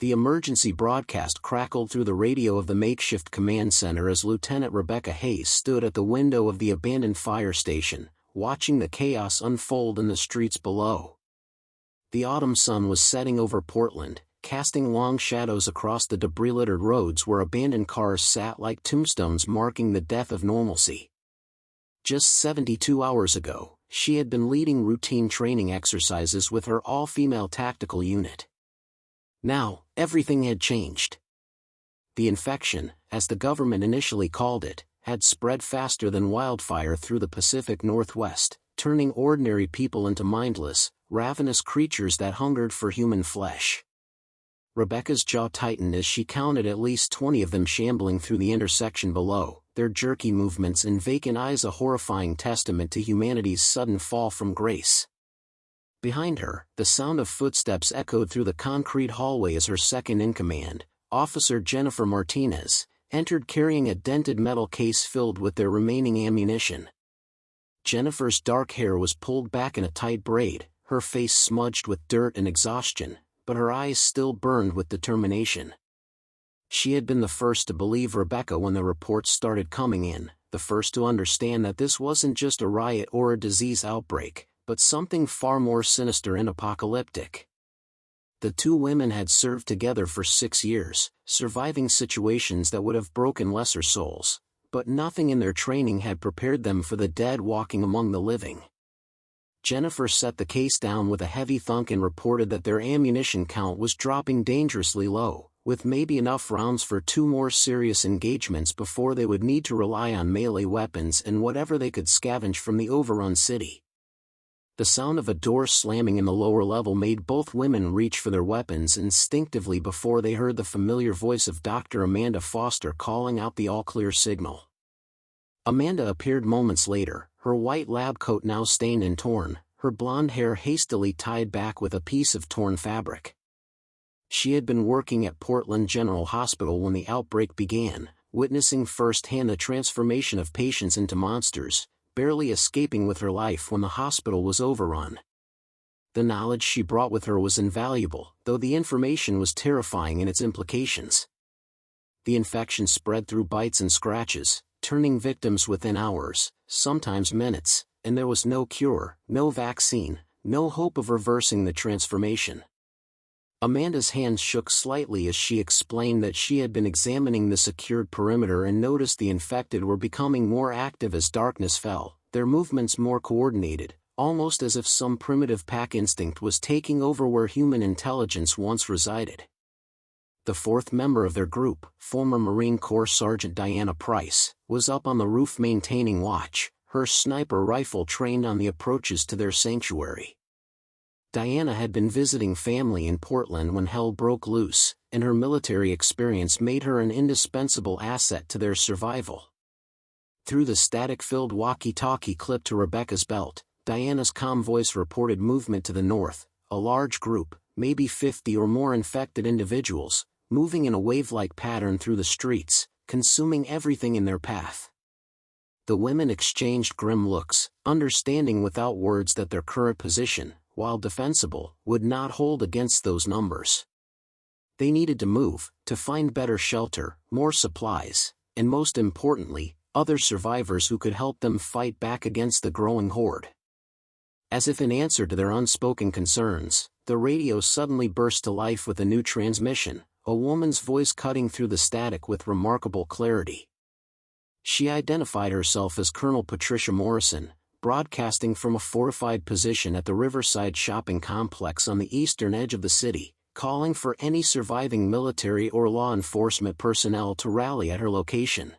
The emergency broadcast crackled through the radio of the makeshift command center as Lieutenant Rebecca Hayes stood at the window of the abandoned fire station, watching the chaos unfold in the streets below. The autumn sun was setting over Portland, casting long shadows across the debris-littered roads where abandoned cars sat like tombstones marking the death of normalcy. Just 72 hours ago, she had been leading routine training exercises with her all-female tactical unit. Now, everything had changed. The infection, as the government initially called it, had spread faster than wildfire through the Pacific Northwest, turning ordinary people into mindless, ravenous creatures that hungered for human flesh. Rebecca's jaw tightened as she counted at least 20 of them shambling through the intersection below, their jerky movements and vacant eyes a horrifying testament to humanity's sudden fall from grace. Behind her, the sound of footsteps echoed through the concrete hallway as her second-in-command, Officer Jennifer Martinez, entered carrying a dented metal case filled with their remaining ammunition. Jennifer's dark hair was pulled back in a tight braid, her face smudged with dirt and exhaustion, but her eyes still burned with determination. She had been the first to believe Rebecca when the reports started coming in, the first to understand that this wasn't just a riot or a disease outbreak, but something far more sinister and apocalyptic. The two women had served together for 6 years, surviving situations that would have broken lesser souls, but nothing in their training had prepared them for the dead walking among the living. Jennifer set the case down with a heavy thunk and reported that their ammunition count was dropping dangerously low, with maybe enough rounds for 2 more serious engagements before they would need to rely on melee weapons and whatever they could scavenge from the overrun city. The sound of a door slamming in the lower level made both women reach for their weapons instinctively before they heard the familiar voice of Dr. Amanda Foster calling out the all-clear signal. Amanda appeared moments later, her white lab coat now stained and torn, her blonde hair hastily tied back with a piece of torn fabric. She had been working at Portland General Hospital when the outbreak began, witnessing firsthand the transformation of patients into monsters, barely escaping with her life when the hospital was overrun. The knowledge she brought with her was invaluable, though the information was terrifying in its implications. The infection spread through bites and scratches, turning victims within hours, sometimes minutes, and there was no cure, no vaccine, no hope of reversing the transformation. Amanda's hands shook slightly as she explained that she had been examining the secured perimeter and noticed the infected were becoming more active as darkness fell, their movements more coordinated, almost as if some primitive pack instinct was taking over where human intelligence once resided. The fourth member of their group, former Marine Corps Sergeant Diana Price, was up on the roof maintaining watch, her sniper rifle trained on the approaches to their sanctuary. Diana had been visiting family in Portland when hell broke loose, and her military experience made her an indispensable asset to their survival. Through the static-filled walkie-talkie clipped to Rebecca's belt, Diana's calm voice reported movement to the north, a large group, maybe 50 or more infected individuals, moving in a wave-like pattern through the streets, consuming everything in their path. The women exchanged grim looks, understanding without words that their current position, while defensible, would not hold against those numbers. They needed to move, to find better shelter, more supplies, and most importantly, other survivors who could help them fight back against the growing horde. As if in answer to their unspoken concerns, the radio suddenly burst to life with a new transmission, a woman's voice cutting through the static with remarkable clarity. She identified herself as Colonel Patricia Morrison, broadcasting from a fortified position at the Riverside shopping complex on the eastern edge of the city, calling for any surviving military or law enforcement personnel to rally at her location.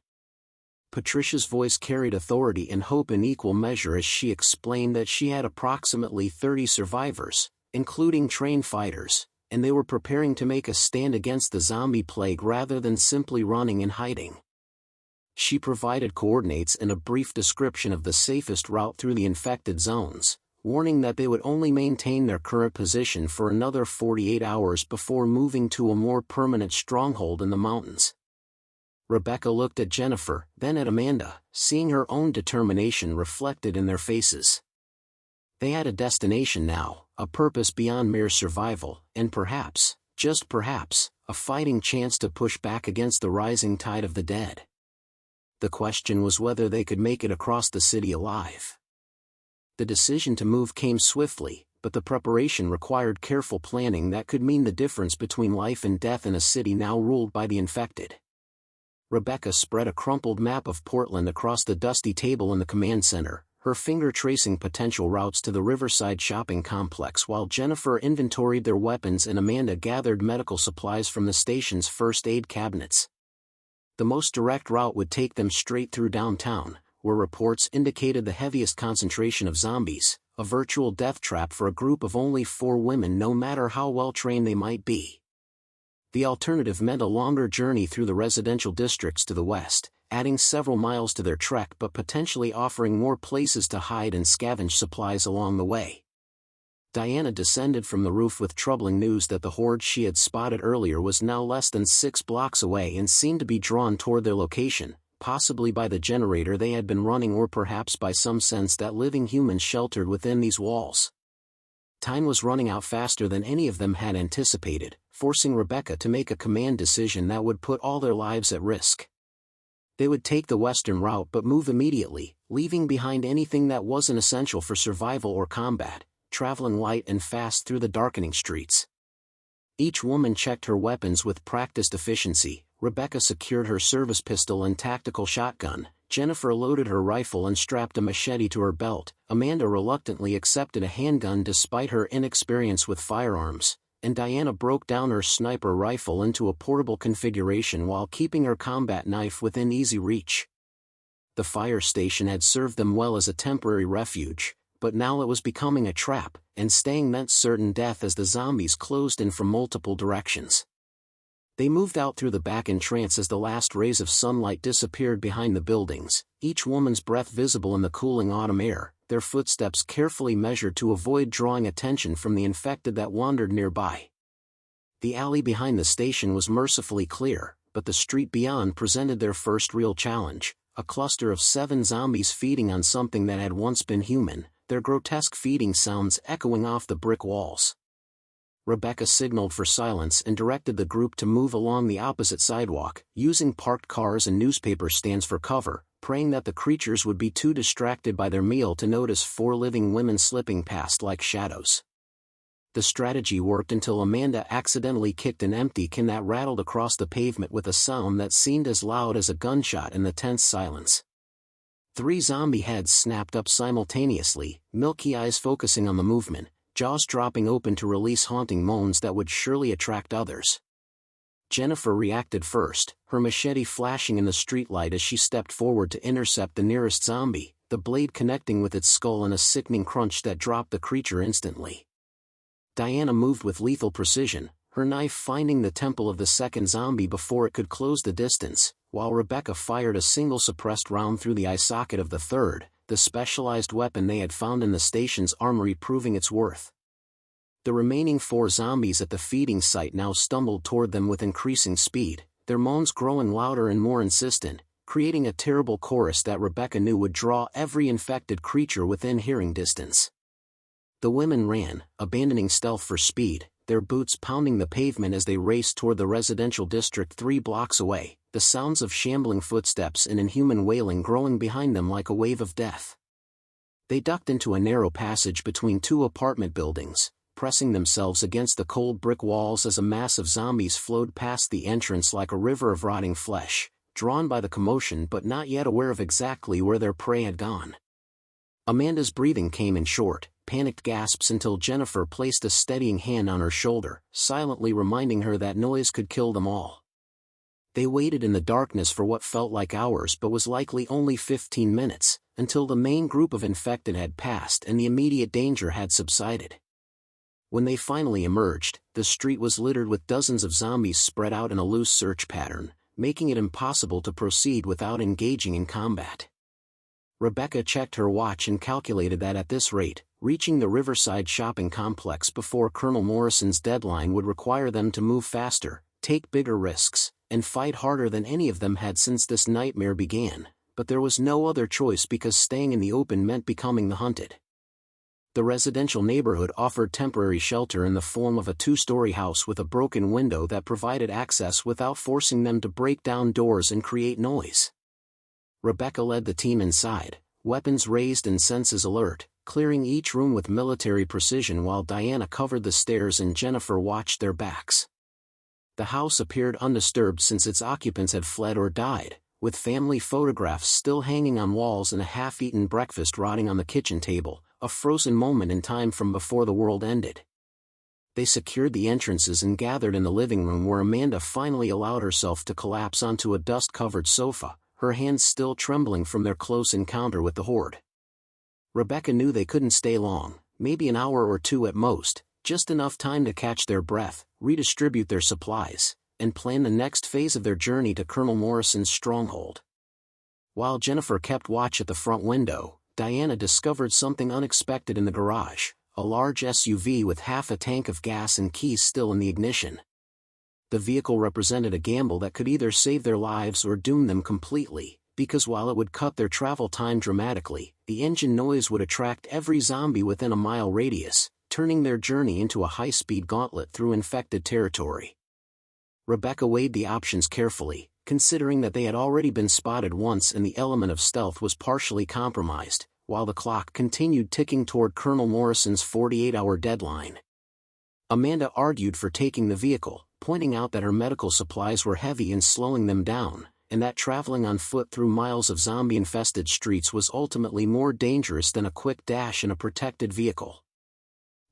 Patricia's voice carried authority and hope in equal measure as she explained that she had approximately 30 survivors, including trained fighters, and they were preparing to make a stand against the zombie plague rather than simply running and hiding. She provided coordinates and a brief description of the safest route through the infected zones, warning that they would only maintain their current position for another 48 hours before moving to a more permanent stronghold in the mountains. Rebecca looked at Jennifer, then at Amanda, seeing her own determination reflected in their faces. They had a destination now, a purpose beyond mere survival, and perhaps, Just perhaps, a fighting chance to push back against the rising tide of the dead. The question was whether they could make it across the city alive. The decision to move came swiftly, but the preparation required careful planning that could mean the difference between life and death in a city now ruled by the infected. Rebecca spread a crumpled map of Portland across the dusty table in the command center, her finger tracing potential routes to the Riverside shopping complex while Jennifer inventoried their weapons and Amanda gathered medical supplies from the station's first aid cabinets. The most direct route would take them straight through downtown, where reports indicated the heaviest concentration of zombies, a virtual death trap for a group of only 4 women no matter how well trained they might be. The alternative meant a longer journey through the residential districts to the west, adding several miles to their trek but potentially offering more places to hide and scavenge supplies along the way. Diana descended from the roof with troubling news that the horde she had spotted earlier was now less than 6 blocks away and seemed to be drawn toward their location, possibly by the generator they had been running or perhaps by some sense that living humans sheltered within these walls. Time was running out faster than any of them had anticipated, forcing Rebecca to make a command decision that would put all their lives at risk. They would take the western route but move immediately, leaving behind anything that wasn't essential for survival or combat, traveling light and fast through the darkening streets. Each woman checked her weapons with practiced efficiency. Rebecca secured her service pistol and tactical shotgun, Jennifer loaded her rifle and strapped a machete to her belt, Amanda reluctantly accepted a handgun despite her inexperience with firearms, and Diana broke down her sniper rifle into a portable configuration while keeping her combat knife within easy reach. The fire station had served them well as a temporary refuge, but now it was becoming a trap, and staying meant certain death as the zombies closed in from multiple directions. They moved out through the back entrance as the last rays of sunlight disappeared behind the buildings, each woman's breath visible in the cooling autumn air, their footsteps carefully measured to avoid drawing attention from the infected that wandered nearby. The alley behind the station was mercifully clear, but the street beyond presented their first real challenge, a cluster of 7 zombies feeding on something that had once been human, their grotesque feeding sounds echoing off the brick walls. Rebecca signaled for silence and directed the group to move along the opposite sidewalk, using parked cars and newspaper stands for cover, praying that the creatures would be too distracted by their meal to notice 4 living women slipping past like shadows. The strategy worked until Amanda accidentally kicked an empty can that rattled across the pavement with a sound that seemed as loud as a gunshot in the tense silence. 3 zombie heads snapped up simultaneously, milky eyes focusing on the movement, jaws dropping open to release haunting moans that would surely attract others. Jennifer reacted first, her machete flashing in the streetlight as she stepped forward to intercept the nearest zombie, the blade connecting with its skull in a sickening crunch that dropped the creature instantly. Diana moved with lethal precision, her knife finding the temple of the second zombie before it could close the distance, while Rebecca fired a single suppressed round through the eye socket of the third, the specialized weapon they had found in the station's armory proving its worth. The remaining 4 zombies at the feeding site now stumbled toward them with increasing speed, their moans growing louder and more insistent, creating a terrible chorus that Rebecca knew would draw every infected creature within hearing distance. The women ran, abandoning stealth for speed, their boots pounding the pavement as they raced toward the residential district 3 blocks away, the sounds of shambling footsteps and inhuman wailing growing behind them like a wave of death. They ducked into a narrow passage between 2 apartment buildings, pressing themselves against the cold brick walls as a mass of zombies flowed past the entrance like a river of rotting flesh, drawn by the commotion but not yet aware of exactly where their prey had gone. Amanda's breathing came in short, panicked gasps until Jennifer placed a steadying hand on her shoulder, silently reminding her that noise could kill them all. They waited in the darkness for what felt like hours but was likely only 15 minutes, until the main group of infected had passed and the immediate danger had subsided. When they finally emerged, the street was littered with dozens of zombies spread out in a loose search pattern, making it impossible to proceed without engaging in combat. Rebecca checked her watch and calculated that at this rate, reaching the Riverside shopping complex before Colonel Morrison's deadline would require them to move faster, take bigger risks, and fight harder than any of them had since this nightmare began, but there was no other choice because staying in the open meant becoming the hunted. The residential neighborhood offered temporary shelter in the form of a two-story house with a broken window that provided access without forcing them to break down doors and create noise. Rebecca led the team inside, weapons raised and senses alert, clearing each room with military precision while Diana covered the stairs and Jennifer watched their backs. The house appeared undisturbed since its occupants had fled or died, with family photographs still hanging on walls and a half-eaten breakfast rotting on the kitchen table, a frozen moment in time from before the world ended. They secured the entrances and gathered in the living room where Amanda finally allowed herself to collapse onto a dust-covered sofa, her hands still trembling from their close encounter with the Horde. Rebecca knew they couldn't stay long, maybe an hour or two at most, just enough time to catch their breath, redistribute their supplies, and plan the next phase of their journey to Colonel Morrison's stronghold. While Jennifer kept watch at the front window, Diana discovered something unexpected in the garage, a large SUV with half a tank of gas and keys still in the ignition. The vehicle represented a gamble that could either save their lives or doom them completely, because while it would cut their travel time dramatically, the engine noise would attract every zombie within a mile radius, turning their journey into a high-speed gauntlet through infected territory. Rebecca weighed the options carefully, considering that they had already been spotted once and the element of stealth was partially compromised, while the clock continued ticking toward Colonel Morrison's 48-hour deadline. Amanda argued for taking the vehicle, pointing out that her medical supplies were heavy and slowing them down, and that traveling on foot through miles of zombie-infested streets was ultimately more dangerous than a quick dash in a protected vehicle.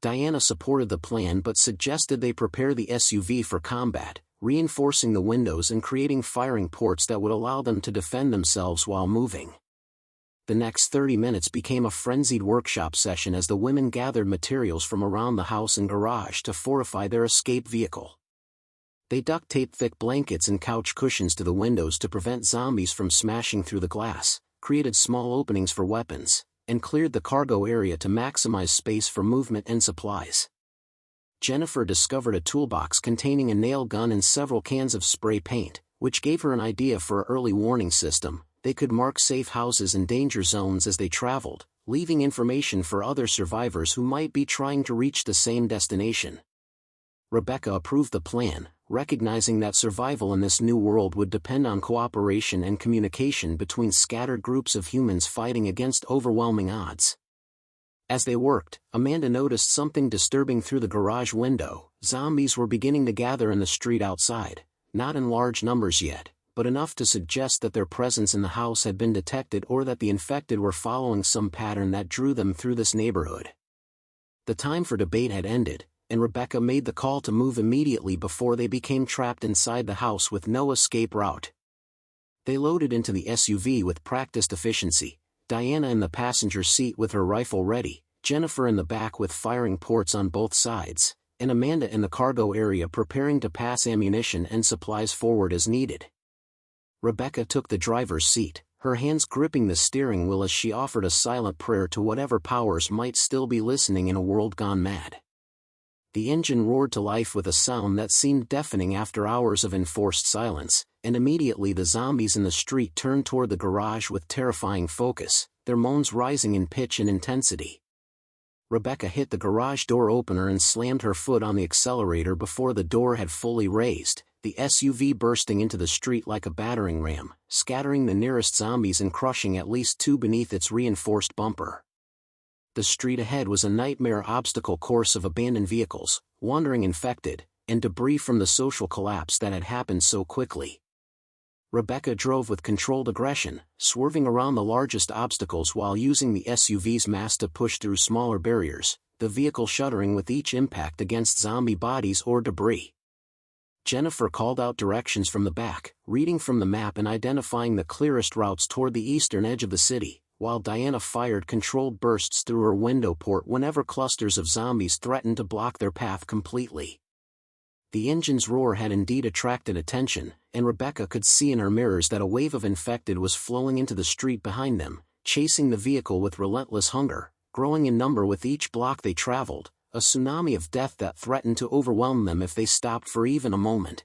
Diana supported the plan but suggested they prepare the SUV for combat, reinforcing the windows and creating firing ports that would allow them to defend themselves while moving. The next 30 minutes became a frenzied workshop session as the women gathered materials from around the house and garage to fortify their escape vehicle. They duct-taped thick blankets and couch cushions to the windows to prevent zombies from smashing through the glass, created small openings for weapons, and cleared the cargo area to maximize space for movement and supplies. Jennifer discovered a toolbox containing a nail gun and several cans of spray paint, which gave her an idea for an early warning system. They could mark safe houses and danger zones as they traveled, leaving information for other survivors who might be trying to reach the same destination. Rebecca approved the plan, recognizing that survival in this new world would depend on cooperation and communication between scattered groups of humans fighting against overwhelming odds. As they worked, Amanda noticed something disturbing through the garage window. Zombies were beginning to gather in the street outside, not in large numbers yet, but enough to suggest that their presence in the house had been detected or that the infected were following some pattern that drew them through this neighborhood. The time for debate had ended, and Rebecca made the call to move immediately before they became trapped inside the house with no escape route. They loaded into the SUV with practiced efficiency, Diana in the passenger seat with her rifle ready, Jennifer in the back with firing ports on both sides, and Amanda in the cargo area preparing to pass ammunition and supplies forward as needed. Rebecca took the driver's seat, her hands gripping the steering wheel as she offered a silent prayer to whatever powers might still be listening in a world gone mad. The engine roared to life with a sound that seemed deafening after hours of enforced silence, and immediately the zombies in the street turned toward the garage with terrifying focus, their moans rising in pitch and intensity. Rebecca hit the garage door opener and slammed her foot on the accelerator before the door had fully raised, the SUV bursting into the street like a battering ram, scattering the nearest zombies and crushing at least two beneath its reinforced bumper. The street ahead was a nightmare obstacle course of abandoned vehicles, wandering infected, and debris from the social collapse that had happened so quickly. Rebecca drove with controlled aggression, swerving around the largest obstacles while using the SUV's mass to push through smaller barriers, the vehicle shuddering with each impact against zombie bodies or debris. Jennifer called out directions from the back, reading from the map and identifying the clearest routes toward the eastern edge of the city, while Diana fired controlled bursts through her window port whenever clusters of zombies threatened to block their path completely. The engine's roar had indeed attracted attention, and Rebecca could see in her mirrors that a wave of infected was flowing into the street behind them, chasing the vehicle with relentless hunger, growing in number with each block they traveled, a tsunami of death that threatened to overwhelm them if they stopped for even a moment.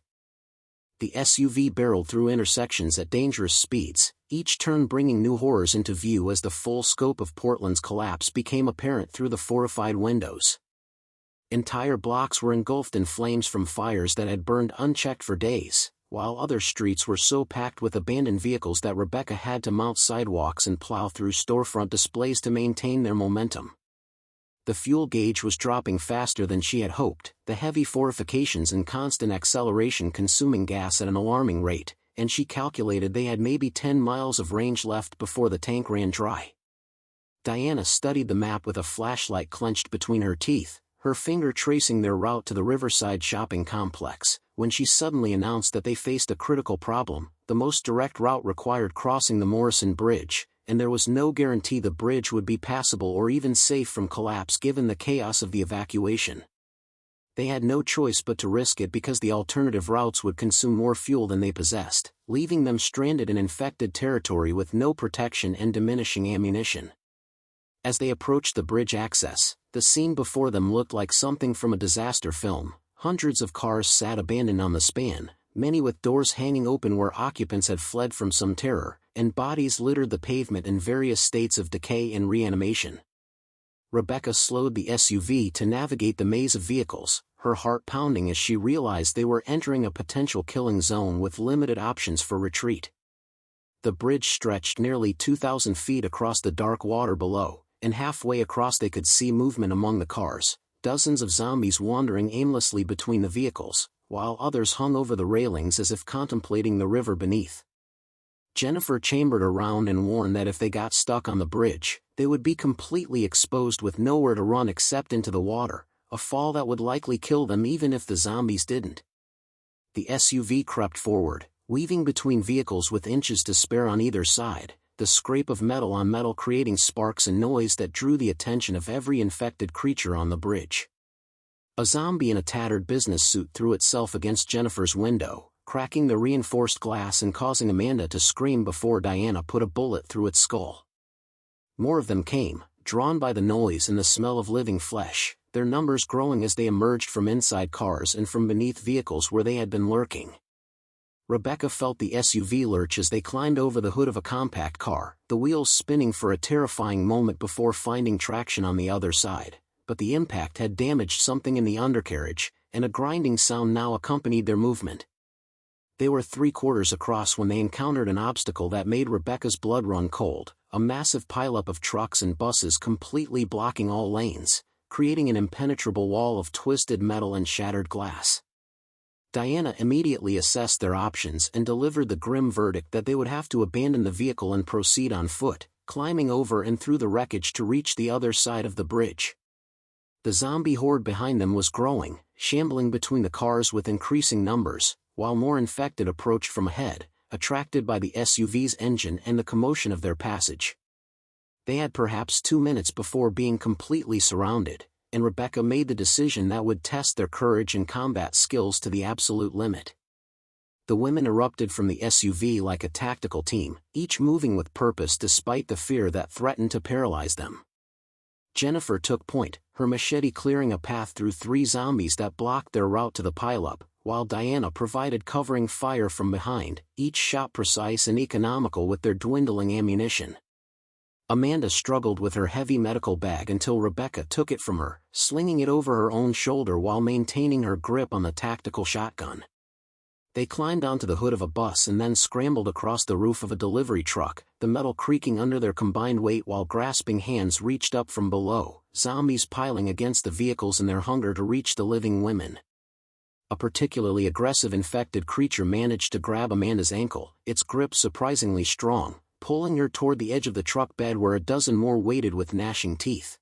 The SUV barreled through intersections at dangerous speeds, each turn bringing new horrors into view as the full scope of Portland's collapse became apparent through the fortified windows. Entire blocks were engulfed in flames from fires that had burned unchecked for days, while other streets were so packed with abandoned vehicles that Rebecca had to mount sidewalks and plow through storefront displays to maintain their momentum. The fuel gauge was dropping faster than she had hoped, the heavy fortifications and constant acceleration consuming gas at an alarming rate, and she calculated they had maybe 10 miles of range left before the tank ran dry. Diana studied the map with a flashlight clenched between her teeth, her finger tracing their route to the Riverside shopping complex, when she suddenly announced that they faced a critical problem. The most direct route required crossing the Morrison Bridge, and there was no guarantee the bridge would be passable or even safe from collapse given the chaos of the evacuation. They had no choice but to risk it because the alternative routes would consume more fuel than they possessed, leaving them stranded in infected territory with no protection and diminishing ammunition. As they approached the bridge access, the scene before them looked like something from a disaster film. Hundreds of cars sat abandoned on the span, many with doors hanging open where occupants had fled from some terror, and bodies littered the pavement in various states of decay and reanimation. Rebecca slowed the SUV to navigate the maze of vehicles, her heart pounding as she realized they were entering a potential killing zone with limited options for retreat. The bridge stretched nearly 2,000 feet across the dark water below, and halfway across they could see movement among the cars, dozens of zombies wandering aimlessly between the vehicles, while others hung over the railings as if contemplating the river beneath. Jennifer chambered around and warned that if they got stuck on the bridge, they would be completely exposed with nowhere to run except into the water, a fall that would likely kill them even if the zombies didn't. The SUV crept forward, weaving between vehicles with inches to spare on either side, the scrape of metal on metal creating sparks and noise that drew the attention of every infected creature on the bridge. A zombie in a tattered business suit threw itself against Jennifer's window, cracking the reinforced glass and causing Amanda to scream before Diana put a bullet through its skull. More of them came, drawn by the noise and the smell of living flesh, their numbers growing as they emerged from inside cars and from beneath vehicles where they had been lurking. Rebecca felt the SUV lurch as they climbed over the hood of a compact car, the wheels spinning for a terrifying moment before finding traction on the other side, but the impact had damaged something in the undercarriage, and a grinding sound now accompanied their movement. They were 3/4 across when they encountered an obstacle that made Rebecca's blood run cold, a massive pileup of trucks and buses completely blocking all lanes, creating an impenetrable wall of twisted metal and shattered glass. Diana immediately assessed their options and delivered the grim verdict that they would have to abandon the vehicle and proceed on foot, climbing over and through the wreckage to reach the other side of the bridge. The zombie horde behind them was growing, shambling between the cars with increasing numbers, while more infected approached from ahead, attracted by the SUV's engine and the commotion of their passage. They had perhaps 2 minutes before being completely surrounded, and Rebecca made the decision that would test their courage and combat skills to the absolute limit. The women erupted from the SUV like a tactical team, each moving with purpose despite the fear that threatened to paralyze them. Jennifer took point, her machete clearing a path through 3 zombies that blocked their route to the pileup, while Diana provided covering fire from behind, each shot precise and economical with their dwindling ammunition. Amanda struggled with her heavy medical bag until Rebecca took it from her, slinging it over her own shoulder while maintaining her grip on the tactical shotgun. They climbed onto the hood of a bus and then scrambled across the roof of a delivery truck, the metal creaking under their combined weight while grasping hands reached up from below, zombies piling against the vehicles in their hunger to reach the living women. A particularly aggressive infected creature managed to grab Amanda's ankle, its grip surprisingly strong, pulling her toward the edge of the truck bed where a dozen more waited with gnashing teeth.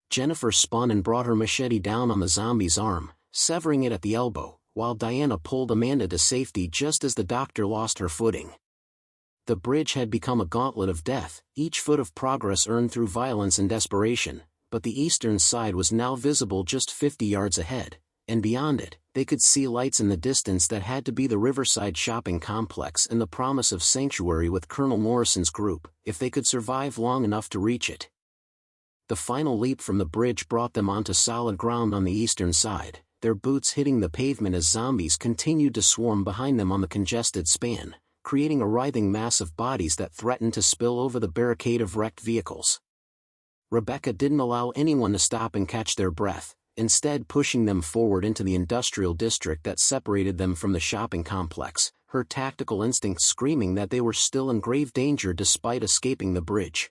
Jennifer spun and brought her machete down on the zombie's arm, severing it at the elbow, while Diana pulled Amanda to safety just as the doctor lost her footing. The bridge had become a gauntlet of death, each foot of progress earned through violence and desperation, but the eastern side was now visible just 50 yards ahead, and beyond it, they could see lights in the distance that had to be the Riverside shopping complex and the promise of sanctuary with Colonel Morrison's group, if they could survive long enough to reach it. The final leap from the bridge brought them onto solid ground on the eastern side, their boots hitting the pavement as zombies continued to swarm behind them on the congested span, creating a writhing mass of bodies that threatened to spill over the barricade of wrecked vehicles. Rebecca didn't allow anyone to stop and catch their breath, instead pushing them forward into the industrial district that separated them from the shopping complex, her tactical instincts screaming that they were still in grave danger despite escaping the bridge.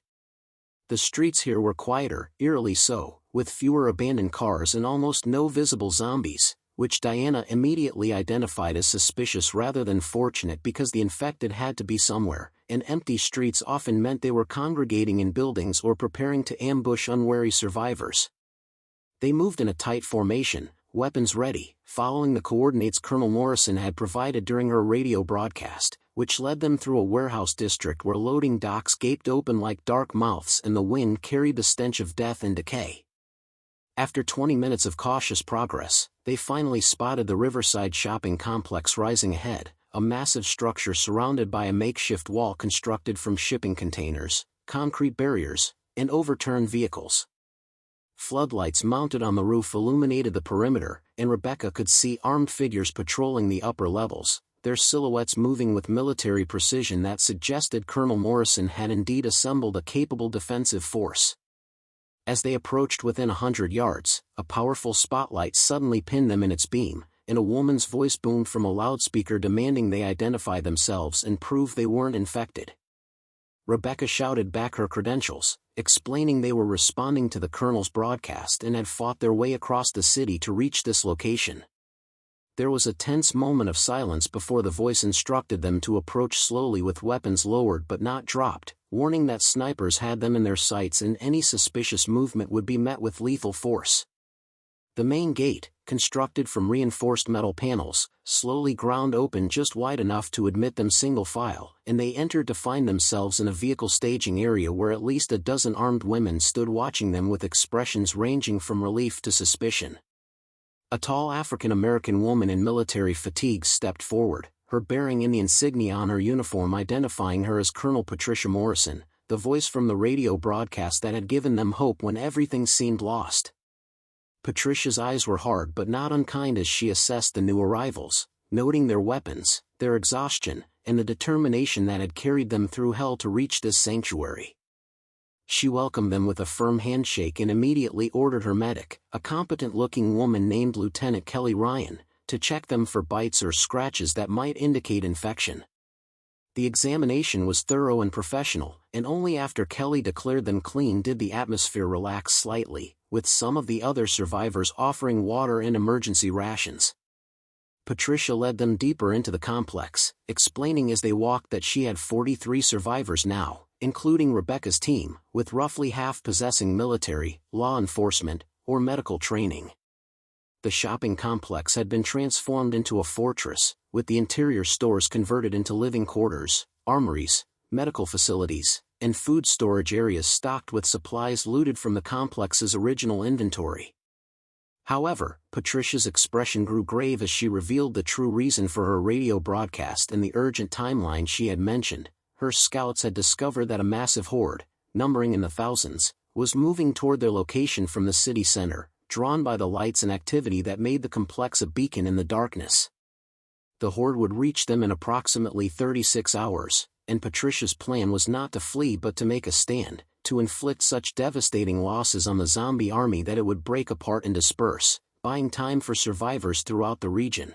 The streets here were quieter, eerily so, with fewer abandoned cars and almost no visible zombies, which Diana immediately identified as suspicious rather than fortunate because the infected had to be somewhere, and empty streets often meant they were congregating in buildings or preparing to ambush unwary survivors. They moved in a tight formation, weapons ready, following the coordinates Colonel Morrison had provided during her radio broadcast, which led them through a warehouse district where loading docks gaped open like dark mouths and the wind carried the stench of death and decay. After 20 minutes of cautious progress, they finally spotted the riverside shopping complex rising ahead, a massive structure surrounded by a makeshift wall constructed from shipping containers, concrete barriers, and overturned vehicles. Floodlights mounted on the roof illuminated the perimeter, and Rebecca could see armed figures patrolling the upper levels, their silhouettes moving with military precision that suggested Colonel Morrison had indeed assembled a capable defensive force. As they approached within 100 yards, a powerful spotlight suddenly pinned them in its beam, and a woman's voice boomed from a loudspeaker demanding they identify themselves and prove they weren't infected. Rebecca shouted back her credentials, explaining they were responding to the colonel's broadcast and had fought their way across the city to reach this location. There was a tense moment of silence before the voice instructed them to approach slowly with weapons lowered but not dropped, warning that snipers had them in their sights and any suspicious movement would be met with lethal force. The main gate, constructed from reinforced metal panels, slowly ground open just wide enough to admit them single file, and they entered to find themselves in a vehicle staging area where at least a dozen armed women stood watching them with expressions ranging from relief to suspicion. A tall African-American woman in military fatigues stepped forward, her bearing in the insignia on her uniform identifying her as Colonel Patricia Morrison, the voice from the radio broadcast that had given them hope when everything seemed lost. Patricia's eyes were hard but not unkind as she assessed the new arrivals, noting their weapons, their exhaustion, and the determination that had carried them through hell to reach this sanctuary. She welcomed them with a firm handshake and immediately ordered her medic, a competent-looking woman named Lieutenant Kelly Ryan, to check them for bites or scratches that might indicate infection. The examination was thorough and professional, and only after Kelly declared them clean did the atmosphere relax slightly, with some of the other survivors offering water and emergency rations. Patricia led them deeper into the complex, explaining as they walked that she had 43 survivors now, including Rebecca's team, with roughly half possessing military, law enforcement, or medical training. The shopping complex had been transformed into a fortress, with the interior stores converted into living quarters, armories, medical facilities, and food storage areas stocked with supplies looted from the complex's original inventory. However, Patricia's expression grew grave as she revealed the true reason for her radio broadcast and the urgent timeline she had mentioned. Her scouts had discovered that a massive horde, numbering in the thousands, was moving toward their location from the city center, drawn by the lights and activity that made the complex a beacon in the darkness. The horde would reach them in approximately 36 hours, and Patricia's plan was not to flee but to make a stand, to inflict such devastating losses on the zombie army that it would break apart and disperse, buying time for survivors throughout the region.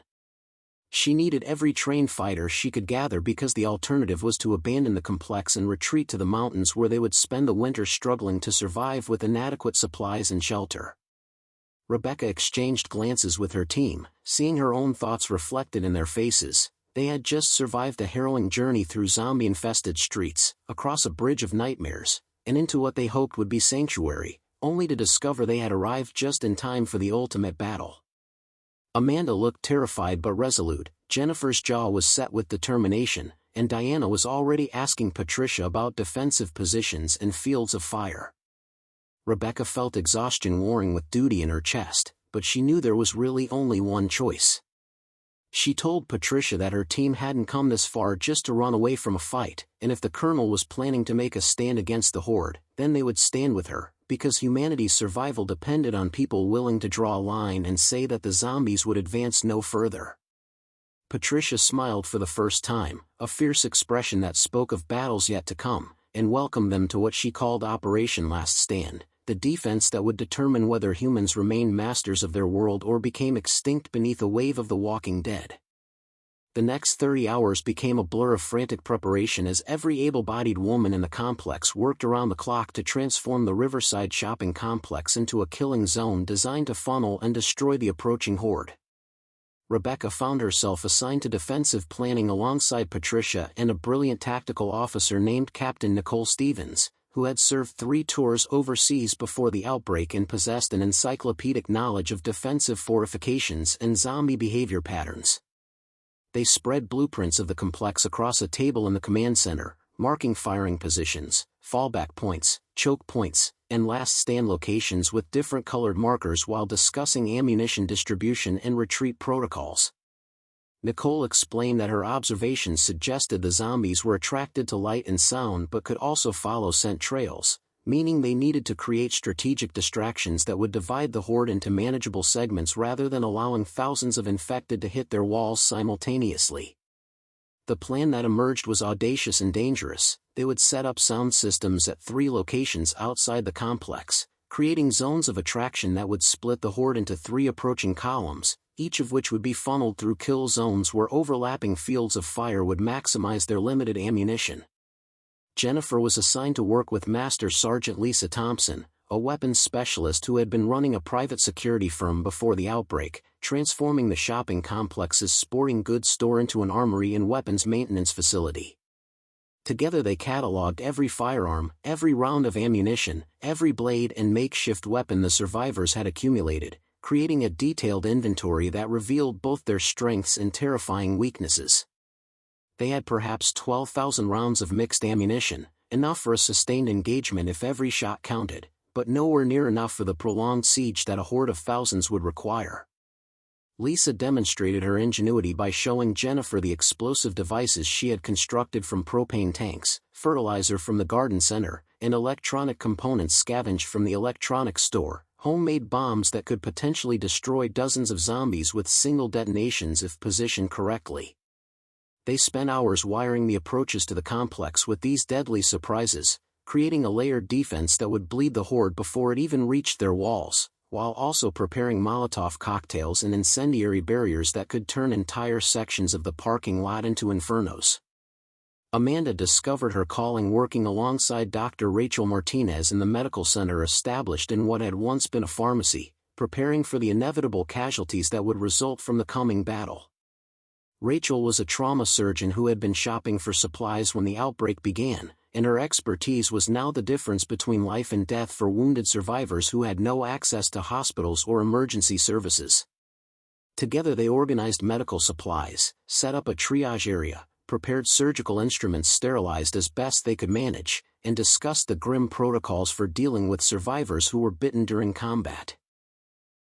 She needed every trained fighter she could gather because the alternative was to abandon the complex and retreat to the mountains where they would spend the winter struggling to survive with inadequate supplies and shelter. Rebecca exchanged glances with her team, seeing her own thoughts reflected in their faces. They had just survived a harrowing journey through zombie-infested streets, across a bridge of nightmares, and into what they hoped would be sanctuary, only to discover they had arrived just in time for the ultimate battle. Amanda looked terrified but resolute, Jennifer's jaw was set with determination, and Diana was already asking Patricia about defensive positions and fields of fire. Rebecca felt exhaustion warring with duty in her chest, but she knew there was really only one choice. She told Patricia that her team hadn't come this far just to run away from a fight, and if the colonel was planning to make a stand against the horde, then they would stand with her, because humanity's survival depended on people willing to draw a line and say that the zombies would advance no further. Patricia smiled for the first time, a fierce expression that spoke of battles yet to come, and welcomed them to what she called Operation Last Stand, the defense that would determine whether humans remained masters of their world or became extinct beneath a wave of the walking dead. The next 30 hours became a blur of frantic preparation as every able-bodied woman in the complex worked around the clock to transform the Riverside shopping complex into a killing zone designed to funnel and destroy the approaching horde. Rebecca found herself assigned to defensive planning alongside Patricia and a brilliant tactical officer named Captain Nicole Stevens, who had served 3 tours overseas before the outbreak and possessed an encyclopedic knowledge of defensive fortifications and zombie behavior patterns. They spread blueprints of the complex across a table in the command center, marking firing positions, fallback points, choke points, and last stand locations with different colored markers while discussing ammunition distribution and retreat protocols. Nicole explained that her observations suggested the zombies were attracted to light and sound but could also follow scent trails, meaning they needed to create strategic distractions that would divide the horde into manageable segments rather than allowing thousands of infected to hit their walls simultaneously. The plan that emerged was audacious and dangerous. They would set up sound systems at 3 locations outside the complex, creating zones of attraction that would split the horde into 3 approaching columns, each of which would be funneled through kill zones where overlapping fields of fire would maximize their limited ammunition. Jennifer was assigned to work with Master Sergeant Lisa Thompson, a weapons specialist who had been running a private security firm before the outbreak, transforming the shopping complex's sporting goods store into an armory and weapons maintenance facility. Together they cataloged every firearm, every round of ammunition, every blade and makeshift weapon the survivors had accumulated, creating a detailed inventory that revealed both their strengths and terrifying weaknesses. They had perhaps 12,000 rounds of mixed ammunition, enough for a sustained engagement if every shot counted, but nowhere near enough for the prolonged siege that a horde of thousands would require. Lisa demonstrated her ingenuity by showing Jennifer the explosive devices she had constructed from propane tanks, fertilizer from the garden center, and electronic components scavenged from the electronics store, homemade bombs that could potentially destroy dozens of zombies with single detonations if positioned correctly. They spent hours wiring the approaches to the complex with these deadly surprises, creating a layered defense that would bleed the horde before it even reached their walls, while also preparing Molotov cocktails and incendiary barriers that could turn entire sections of the parking lot into infernos. Amanda discovered her calling working alongside Dr. Rachel Martinez in the medical center established in what had once been a pharmacy, preparing for the inevitable casualties that would result from the coming battle. Rachel was a trauma surgeon who had been shopping for supplies when the outbreak began, and her expertise was now the difference between life and death for wounded survivors who had no access to hospitals or emergency services. Together they organized medical supplies, set up a triage area, prepared surgical instruments sterilized as best they could manage, and discussed the grim protocols for dealing with survivors who were bitten during combat.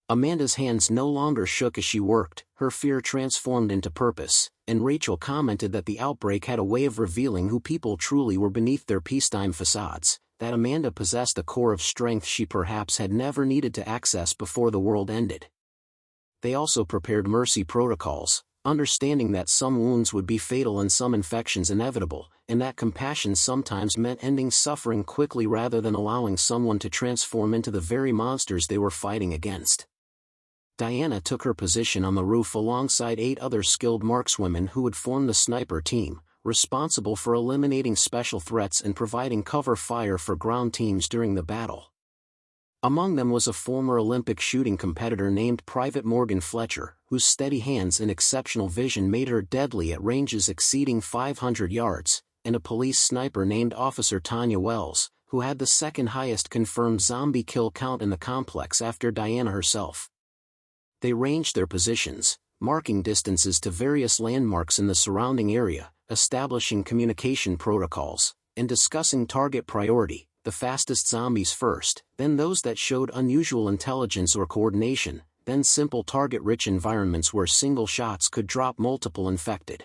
Amanda's hands no longer shook as she worked, her fear transformed into purpose, and Rachel commented that the outbreak had a way of revealing who people truly were beneath their peacetime facades, that Amanda possessed a core of strength she perhaps had never needed to access before the world ended. They also prepared mercy protocols, understanding that some wounds would be fatal and some infections inevitable, and that compassion sometimes meant ending suffering quickly rather than allowing someone to transform into the very monsters they were fighting against. Diana took her position on the roof alongside 8 other skilled markswomen who would form the sniper team, responsible for eliminating special threats and providing cover fire for ground teams during the battle. Among them was a former Olympic shooting competitor named Private Morgan Fletcher, whose steady hands and exceptional vision made her deadly at ranges exceeding 500 yards, and a police sniper named Officer Tanya Wells, who had the second highest confirmed zombie kill count in the complex after Diana herself. They ranged their positions, marking distances to various landmarks in the surrounding area, establishing communication protocols, and discussing target priority, the fastest zombies first, then those that showed unusual intelligence or coordination, then simple target-rich environments where single shots could drop multiple infected.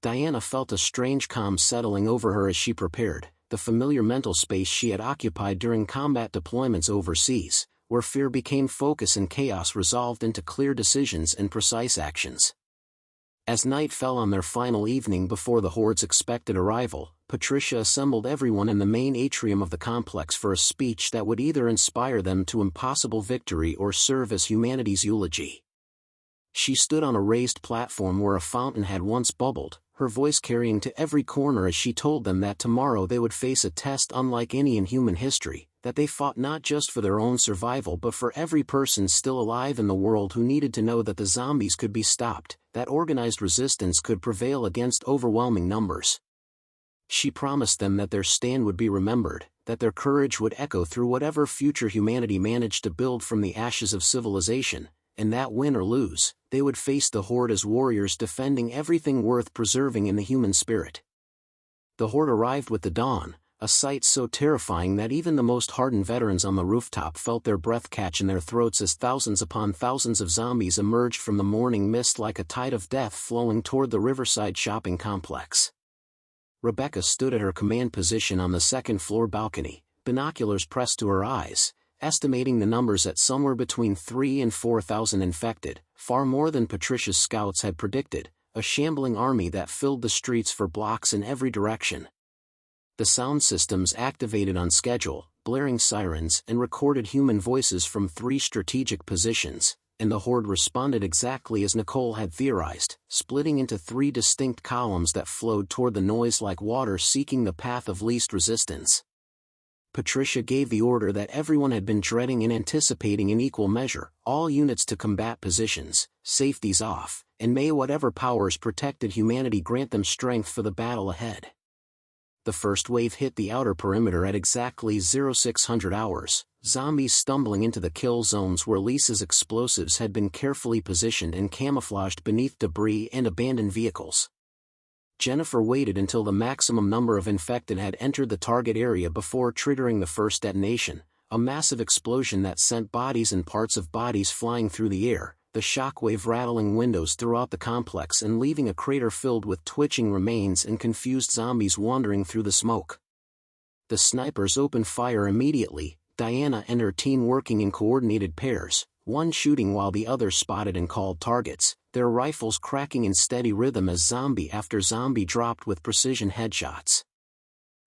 Diana felt a strange calm settling over her as she prepared, the familiar mental space she had occupied during combat deployments overseas, where fear became focus and chaos resolved into clear decisions and precise actions. As night fell on their final evening before the Horde's expected arrival, Patricia assembled everyone in the main atrium of the complex for a speech that would either inspire them to impossible victory or serve as humanity's eulogy. She stood on a raised platform where a fountain had once bubbled, her voice carrying to every corner as she told them that tomorrow they would face a test unlike any in human history, that they fought not just for their own survival but for every person still alive in the world who needed to know that the zombies could be stopped, that organized resistance could prevail against overwhelming numbers. She promised them that their stand would be remembered, that their courage would echo through whatever future humanity managed to build from the ashes of civilization, and that win or lose, they would face the Horde as warriors defending everything worth preserving in the human spirit. The Horde arrived with the dawn, a sight so terrifying that even the most hardened veterans on the rooftop felt their breath catch in their throats as thousands upon thousands of zombies emerged from the morning mist like a tide of death flowing toward the riverside shopping complex. Rebecca stood at her command position on the second-floor balcony, binoculars pressed to her eyes, estimating the numbers at somewhere between 3,000 and 4,000 infected, far more than Patricia's scouts had predicted, a shambling army that filled the streets for blocks in every direction. The sound systems activated on schedule, blaring sirens and recorded human voices from 3 strategic positions, and the Horde responded exactly as Nicole had theorized, splitting into 3 distinct columns that flowed toward the noise like water seeking the path of least resistance. Patricia gave the order that everyone had been dreading and anticipating in equal measure, all units to combat positions, safeties off, and may whatever powers protected humanity grant them strength for the battle ahead. The first wave hit the outer perimeter at exactly 0600 hours, zombies stumbling into the kill zones where Lisa's explosives had been carefully positioned and camouflaged beneath debris and abandoned vehicles. Jennifer waited until the maximum number of infected had entered the target area before triggering the first detonation, a massive explosion that sent bodies and parts of bodies flying through the air, the shockwave rattling windows throughout the complex and leaving a crater filled with twitching remains and confused zombies wandering through the smoke. The snipers opened fire immediately, Diana and her team working in coordinated pairs, one shooting while the other spotted and called targets, their rifles cracking in steady rhythm as zombie after zombie dropped with precision headshots.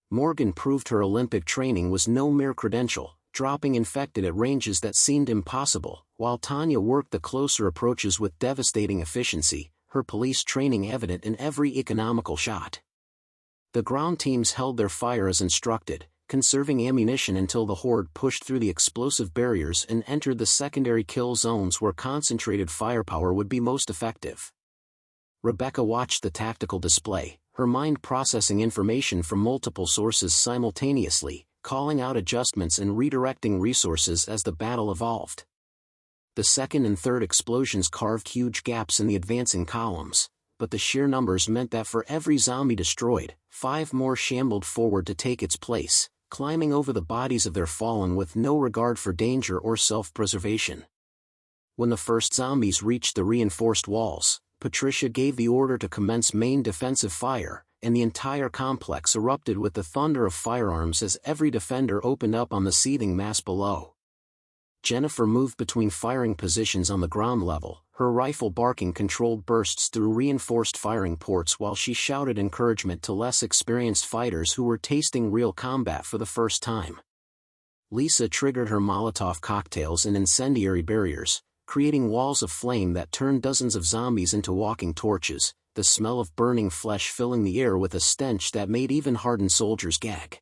Morgan proved her Olympic training was no mere credential, dropping infected at ranges that seemed impossible, while Tanya worked the closer approaches with devastating efficiency, her police training evident in every economical shot. The ground teams held their fire as instructed, conserving ammunition until the Horde pushed through the explosive barriers and entered the secondary kill zones where concentrated firepower would be most effective. Rebecca watched the tactical display, her mind processing information from multiple sources simultaneously, calling out adjustments and redirecting resources as the battle evolved. The second and third explosions carved huge gaps in the advancing columns, but the sheer numbers meant that for every zombie destroyed, 5 more shambled forward to take its place, climbing over the bodies of their fallen with no regard for danger or self-preservation. When the first zombies reached the reinforced walls, Patricia gave the order to commence main defensive fire, and the entire complex erupted with the thunder of firearms as every defender opened up on the seething mass below. Jennifer moved between firing positions on the ground level, her rifle barking controlled bursts through reinforced firing ports while she shouted encouragement to less experienced fighters who were tasting real combat for the first time. Lisa triggered her Molotov cocktails and incendiary barriers, creating walls of flame that turned dozens of zombies into walking torches, the smell of burning flesh filling the air with a stench that made even hardened soldiers gag.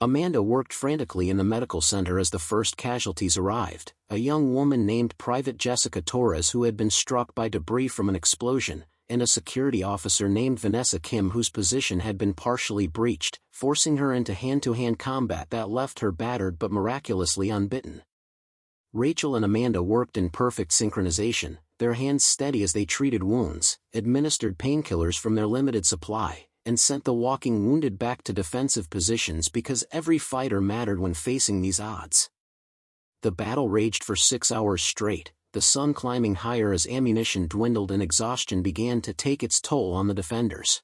Amanda worked frantically in the medical center as the first casualties arrived, a young woman named Private Jessica Torres who had been struck by debris from an explosion, and a security officer named Vanessa Kim whose position had been partially breached, forcing her into hand-to-hand combat that left her battered but miraculously unbitten. Rachel and Amanda worked in perfect synchronization, their hands steady as they treated wounds, administered painkillers from their limited supply, and sent the walking wounded back to defensive positions because every fighter mattered when facing these odds. The battle raged for 6 hours straight, the sun climbing higher as ammunition dwindled and exhaustion began to take its toll on the defenders.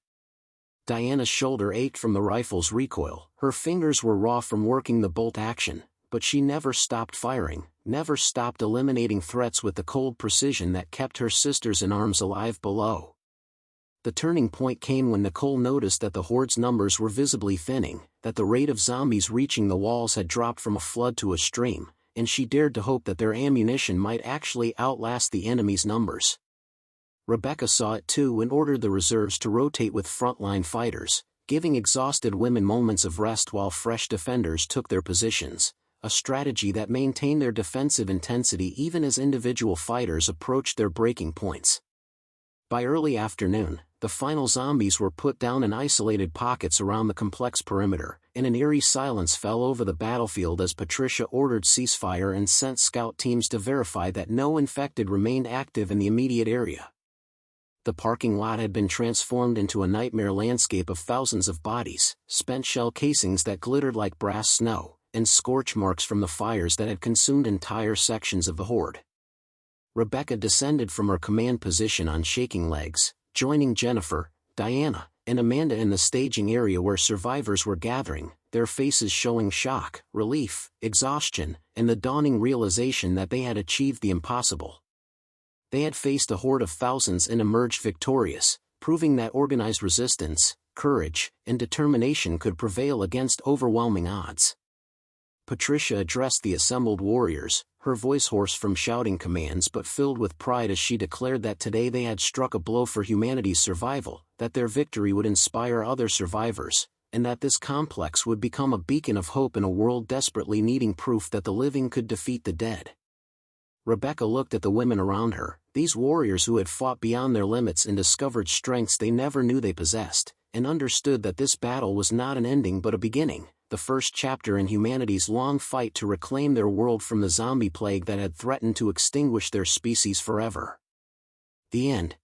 Diana's shoulder ached from the rifle's recoil, her fingers were raw from working the bolt action, but she never stopped firing, never stopped eliminating threats with the cold precision that kept her sisters in arms alive below. The turning point came when Nicole noticed that the Horde's numbers were visibly thinning, that the rate of zombies reaching the walls had dropped from a flood to a stream, and she dared to hope that their ammunition might actually outlast the enemy's numbers. Rebecca saw it too and ordered the reserves to rotate with frontline fighters, giving exhausted women moments of rest while fresh defenders took their positions, a strategy that maintained their defensive intensity even as individual fighters approached their breaking points. By early afternoon, the final zombies were put down in isolated pockets around the complex perimeter, and an eerie silence fell over the battlefield as Patricia ordered ceasefire and sent scout teams to verify that no infected remained active in the immediate area. The parking lot had been transformed into a nightmare landscape of thousands of bodies, spent shell casings that glittered like brass snow, and scorch marks from the fires that had consumed entire sections of the Horde. Rebecca descended from her command position on shaking legs, joining Jennifer, Diana, and Amanda in the staging area where survivors were gathering, their faces showing shock, relief, exhaustion, and the dawning realization that they had achieved the impossible. They had faced a horde of thousands and emerged victorious, proving that organized resistance, courage, and determination could prevail against overwhelming odds. Patricia addressed the assembled warriors, her voice hoarse from shouting commands but filled with pride as she declared that today they had struck a blow for humanity's survival, that their victory would inspire other survivors, and that this complex would become a beacon of hope in a world desperately needing proof that the living could defeat the dead. Rebecca looked at the women around her, these warriors who had fought beyond their limits and discovered strengths they never knew they possessed, and understood that this battle was not an ending but a beginning, the first chapter in humanity's long fight to reclaim their world from the zombie plague that had threatened to extinguish their species forever. The end.